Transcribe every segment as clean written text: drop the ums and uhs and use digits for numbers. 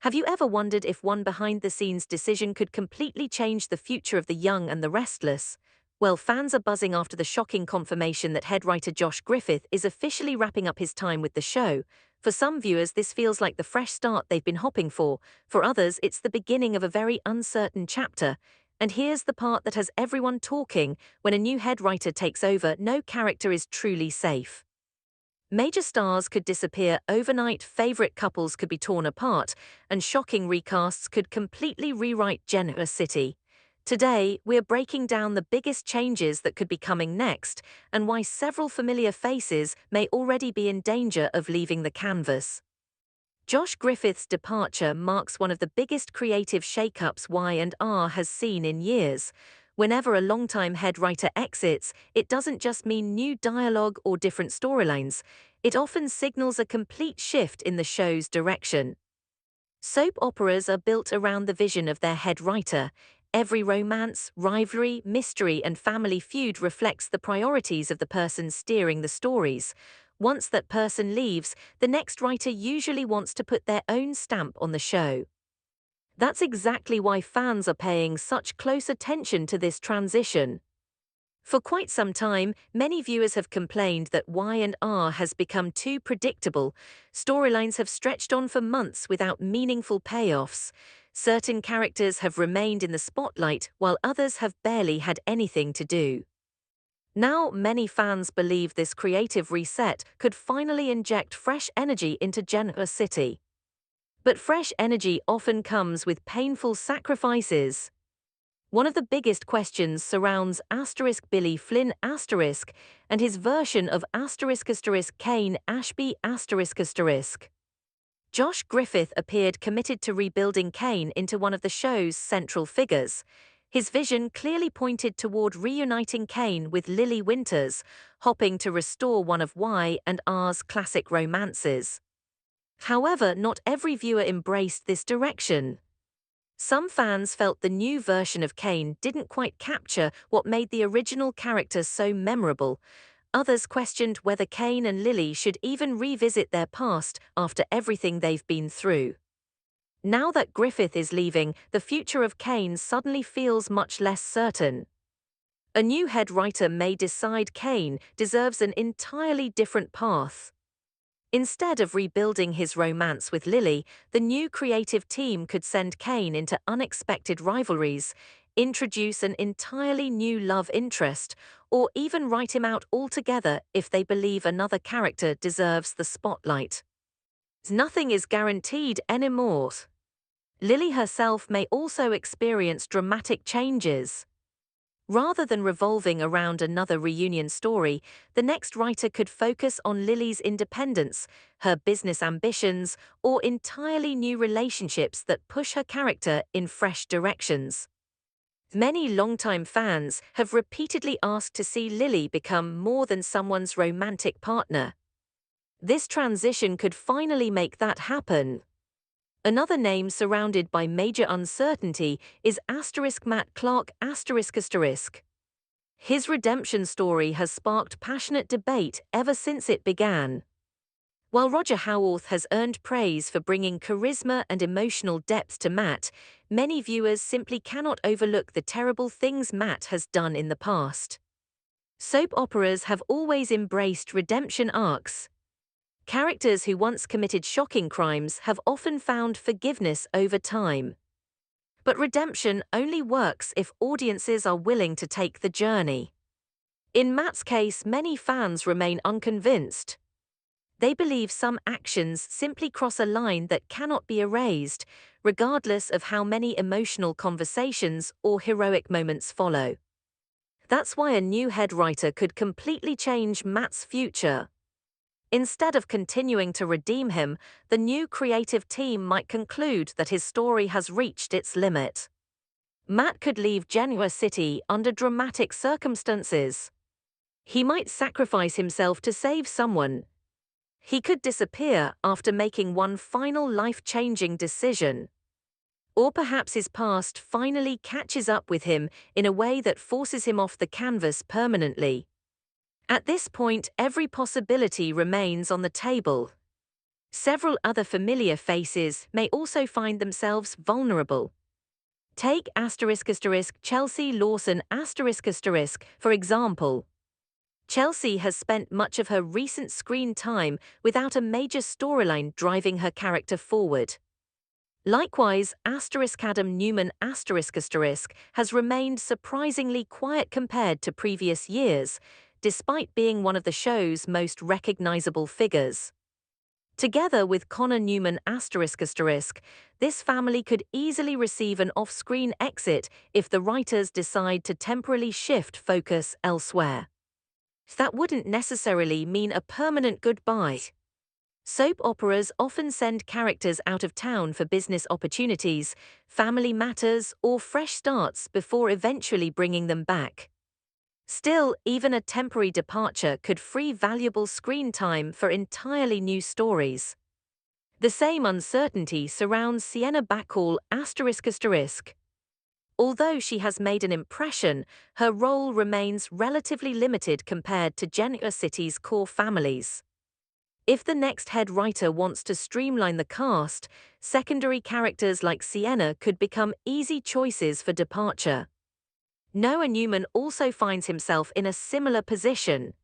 Have you ever wondered if one behind-the-scenes decision could completely change the future of The Young and the Restless? Well, fans are buzzing after the shocking confirmation that head writer Josh Griffith is officially wrapping up his time with the show. For some viewers, this feels like the fresh start they've been hoping for. For others, it's the beginning of a very uncertain chapter. And here's the part that has everyone talking: when a new head writer takes over, no character is truly safe. Major stars could disappear overnight, favorite couples could be torn apart, and shocking recasts could completely rewrite Genoa City. Today, we're breaking down the biggest changes that could be coming next, and why several familiar faces may already be in danger of leaving the canvas. Josh Griffith's departure marks one of the biggest creative shakeups Y&R has seen in years. Whenever a longtime head writer exits, it doesn't just mean new dialogue or different storylines. It often signals a complete shift in the show's direction. Soap operas are built around the vision of their head writer. Every romance, rivalry, mystery, and family feud reflects the priorities of the person steering the stories. Once that person leaves, the next writer usually wants to put their own stamp on the show. That's exactly why fans are paying such close attention to this transition. For quite some time, many viewers have complained that Y&R has become too predictable. Storylines have stretched on for months without meaningful payoffs. Certain characters have remained in the spotlight, while others have barely had anything to do. Now, many fans believe this creative reset could finally inject fresh energy into Genoa City. But fresh energy often comes with painful sacrifices. One of the biggest questions surrounds Billy Flynn and his version of Cane Ashby. Josh Griffith appeared committed to rebuilding Cane into one of the show's central figures. His vision clearly pointed toward reuniting Cane with Lily Winters, hoping to restore one of Y&R's classic romances. However, not every viewer embraced this direction. Some fans felt the new version of Cane didn't quite capture what made the original character so memorable. Others questioned whether Cane and Lily should even revisit their past after everything they've been through. Now that Griffith is leaving, the future of Cane suddenly feels much less certain. A new head writer may decide Cane deserves an entirely different path. Instead of rebuilding his romance with Lily, the new creative team could send Cane into unexpected rivalries, introduce an entirely new love interest, or even write him out altogether if they believe another character deserves the spotlight. Nothing is guaranteed anymore. Lily herself may also experience dramatic changes. Rather than revolving around another reunion story, the next writer could focus on Lily's independence, her business ambitions, or entirely new relationships that push her character in fresh directions. Many longtime fans have repeatedly asked to see Lily become more than someone's romantic partner. This transition could finally make that happen. Another name surrounded by major uncertainty is Matt Clark. His redemption story has sparked passionate debate ever since it began. While Roger Howarth has earned praise for bringing charisma and emotional depth to Matt, many viewers simply cannot overlook the terrible things Matt has done in the past. Soap operas have always embraced redemption arcs. Characters who once committed shocking crimes have often found forgiveness over time. But redemption only works if audiences are willing to take the journey. In Matt's case, many fans remain unconvinced. They believe some actions simply cross a line that cannot be erased, regardless of how many emotional conversations or heroic moments follow. That's why a new head writer could completely change Matt's future. Instead of continuing to redeem him, the new creative team might conclude that his story has reached its limit. Matt could leave Genoa City under dramatic circumstances. He might sacrifice himself to save someone. He could disappear after making one final life-changing decision. Or perhaps his past finally catches up with him in a way that forces him off the canvas permanently. At this point, every possibility remains on the table. Several other familiar faces may also find themselves vulnerable. Take Chelsea Lawson for example. Chelsea has spent much of her recent screen time without a major storyline driving her character forward. Likewise, Adam Newman has remained surprisingly quiet compared to previous years, despite being one of the show's most recognizable figures. Together with Connor Newman this family could easily receive an off-screen exit if the writers decide to temporarily shift focus elsewhere. That wouldn't necessarily mean a permanent goodbye. Soap operas often send characters out of town for business opportunities, family matters, or fresh starts before eventually bringing them back. Still, even a temporary departure could free valuable screen time for entirely new stories. The same uncertainty surrounds Sienna Bacall ***. Although she has made an impression, her role remains relatively limited compared to Genoa City's core families. If the next head writer wants to streamline the cast, secondary characters like Sienna could become easy choices for departure. Noah Newman also finds himself in a similar position.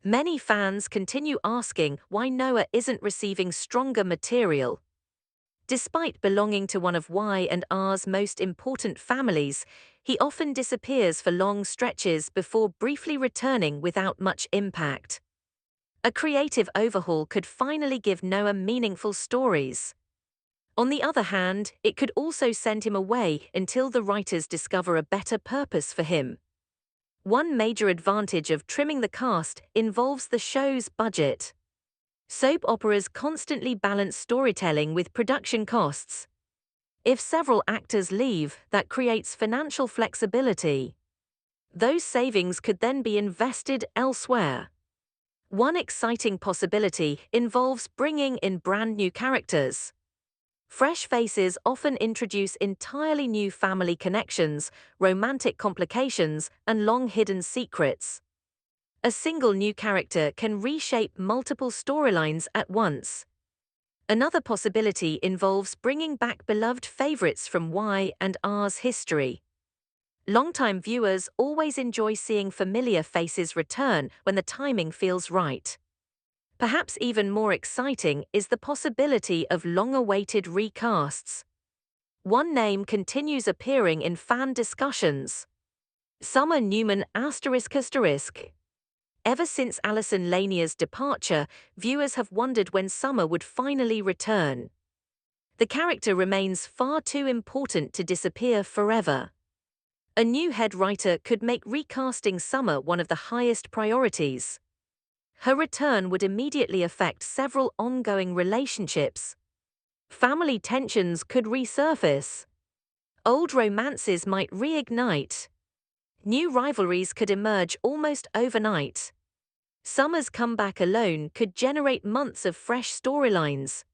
Many fans continue asking why Noah isn't receiving stronger material. Despite belonging to one of Y&R's most important families, he often disappears for long stretches before briefly returning without much impact. A creative overhaul could finally give Noah meaningful stories. On the other hand, it could also send him away until the writers discover a better purpose for him. One major advantage of trimming the cast involves the show's budget. Soap operas constantly balance storytelling with production costs. If several actors leave, that creates financial flexibility. Those savings could then be invested elsewhere. One exciting possibility involves bringing in brand new characters. Fresh faces often introduce entirely new family connections, romantic complications, and long-hidden secrets. A single new character can reshape multiple storylines at once. Another possibility involves bringing back beloved favorites from Y&R's history. Longtime viewers always enjoy seeing familiar faces return when the timing feels right. Perhaps even more exciting is the possibility of long-awaited recasts. One name continues appearing in fan discussions. Summer Newman ***. Ever since Alison Lanier's departure, viewers have wondered when Summer would finally return. The character remains far too important to disappear forever. A new head writer could make recasting Summer one of the highest priorities. Her return would immediately affect several ongoing relationships. Family tensions could resurface. Old romances might reignite. New rivalries could emerge almost overnight. Summer's comeback alone could generate months of fresh storylines.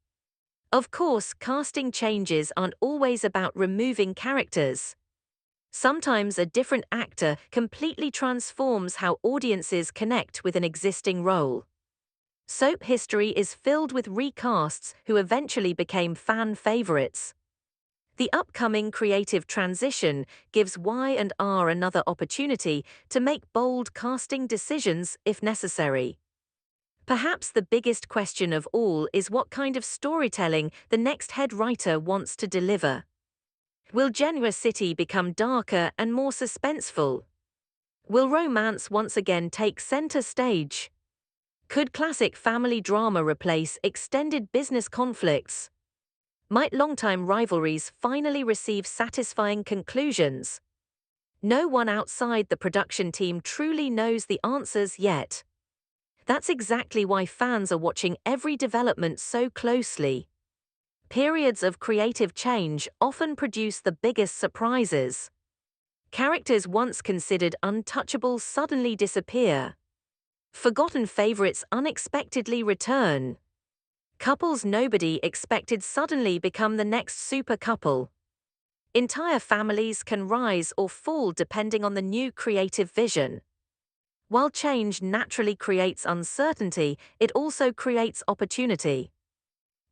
Of course, casting changes aren't always about removing characters. Sometimes a different actor completely transforms how audiences connect with an existing role. Soap history is filled with recasts who eventually became fan favorites. The upcoming creative transition gives Y&R another opportunity to make bold casting decisions if necessary. Perhaps the biggest question of all is what kind of storytelling the next head writer wants to deliver. Will Genoa City become darker and more suspenseful? Will romance once again take center stage? Could classic family drama replace extended business conflicts? Might longtime rivalries finally receive satisfying conclusions? No one outside the production team truly knows the answers yet. That's exactly why fans are watching every development so closely. Periods of creative change often produce the biggest surprises. Characters once considered untouchable suddenly disappear. Forgotten favorites unexpectedly return. Couples nobody expected suddenly become the next super couple. Entire families can rise or fall depending on the new creative vision. While change naturally creates uncertainty, it also creates opportunity.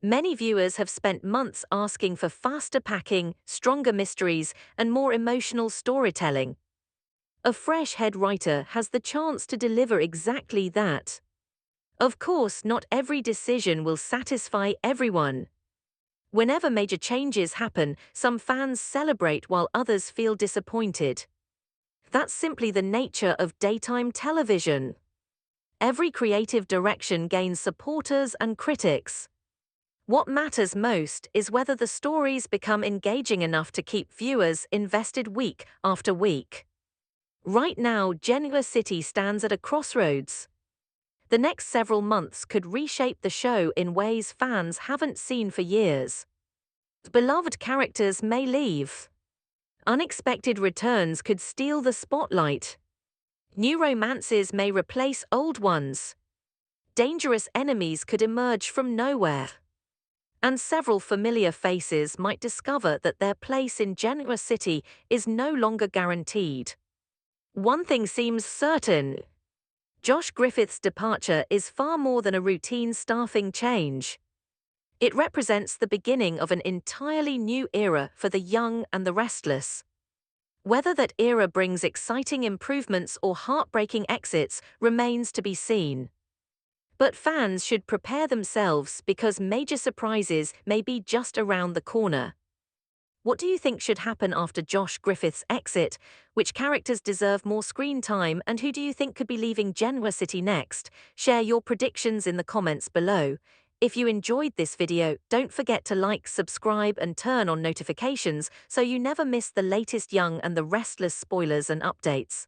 Many viewers have spent months asking for faster packing, stronger mysteries, and more emotional storytelling. A fresh head writer has the chance to deliver exactly that. Of course, not every decision will satisfy everyone. Whenever major changes happen, some fans celebrate while others feel disappointed. That's simply the nature of daytime television. Every creative direction gains supporters and critics. What matters most is whether the stories become engaging enough to keep viewers invested week after week. Right now, Genoa City stands at a crossroads. The next several months could reshape the show in ways fans haven't seen for years. Beloved characters may leave. Unexpected returns could steal the spotlight. New romances may replace old ones. Dangerous enemies could emerge from nowhere. And several familiar faces might discover that their place in Genoa City is no longer guaranteed. One thing seems certain. Josh Griffith's departure is far more than a routine staffing change. It represents the beginning of an entirely new era for the young and the restless. Whether that era brings exciting improvements or heartbreaking exits remains to be seen. But fans should prepare themselves because major surprises may be just around the corner. What do you think should happen after Josh Griffith's exit? Which characters deserve more screen time, and who do you think could be leaving Genoa City next? Share your predictions in the comments below. If you enjoyed this video, don't forget to like, subscribe, and turn on notifications so you never miss the latest Young and the Restless spoilers and updates.